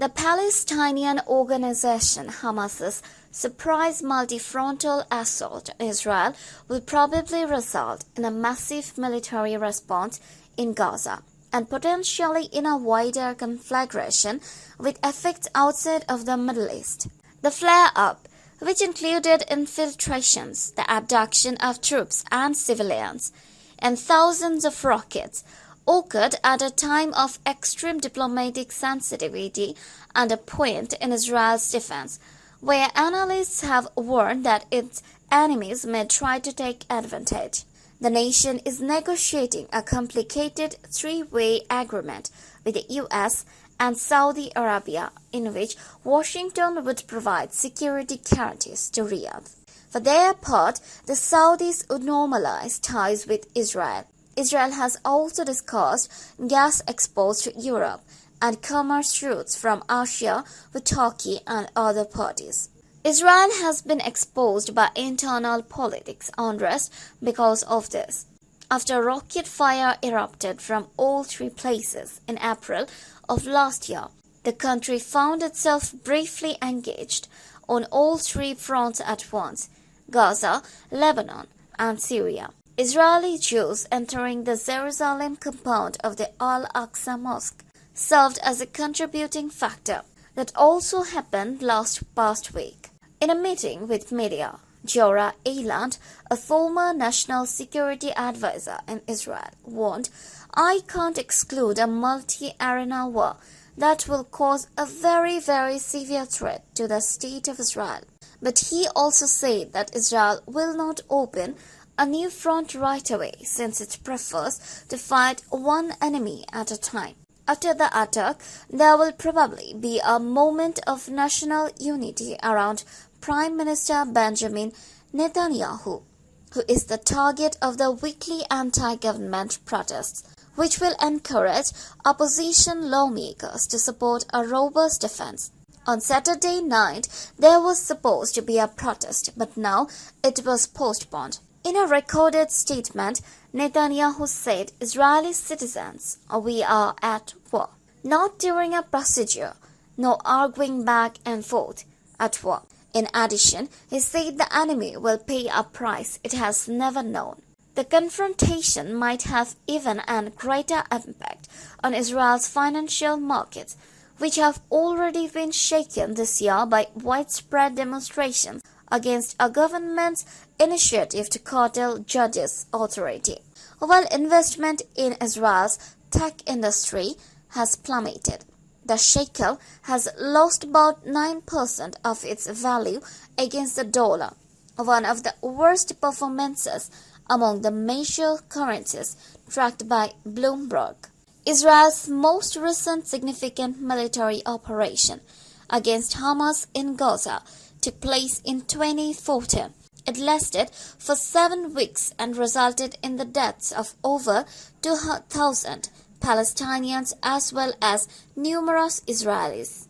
The Palestinian organization Hamas's surprise multi-frontal assault on Israel will probably result in a massive military response in Gaza and potentially in a wider conflagration with effects outside of the Middle East. The flare-up, which included infiltrations, the abduction of troops and civilians, and thousands of rockets, occurred at a time of extreme diplomatic sensitivity and a point in Israel's defense, where analysts have warned that its enemies may try to take advantage. The nation is negotiating a complicated three-way agreement with the US and Saudi Arabia, in which Washington would provide security guarantees to Riyadh. For their part, the Saudis would normalize ties with Israel. Israel has also discussed gas exports to Europe and commerce routes from Asia with Turkey and other parties. Israel has been exposed by internal politics unrest because of this. After rocket fire erupted from all three places in April of last year, the country found itself briefly engaged on all three fronts at once: Gaza, Lebanon, and Syria. Israeli Jews entering the Jerusalem compound of the Al-Aqsa Mosque served as a contributing factor. That also happened past week. In a meeting with media, Giora Eiland, a former national security advisor in Israel, warned, "I can't exclude a multi-arena war that will cause a very, very severe threat to the state of Israel." But he also said that Israel will not open a new front right away, since it prefers to fight one enemy at a time. After the attack, there will probably be a moment of national unity around Prime Minister Benjamin Netanyahu, who is the target of the weekly anti-government protests, which will encourage opposition lawmakers to support a robust defense. On Saturday night, there was supposed to be a protest, but now it was postponed. In a recorded statement, Netanyahu said, "Israeli citizens, we are at war. Not during a procedure, no arguing back and forth, at war." In addition, he said the enemy will pay a price it has never known. The confrontation might have even a greater impact on Israel's financial markets, which have already been shaken this year by widespread demonstrations against a government's initiative to curtail judges' authority. While investment in Israel's tech industry has plummeted, the shekel has lost about 9% of its value against the dollar, one of the worst performances among the major currencies tracked by Bloomberg. Israel's most recent significant military operation against Hamas in Gaza took place in 2014. It lasted for 7 weeks and resulted in the deaths of over 2,000 Palestinians as well as numerous Israelis.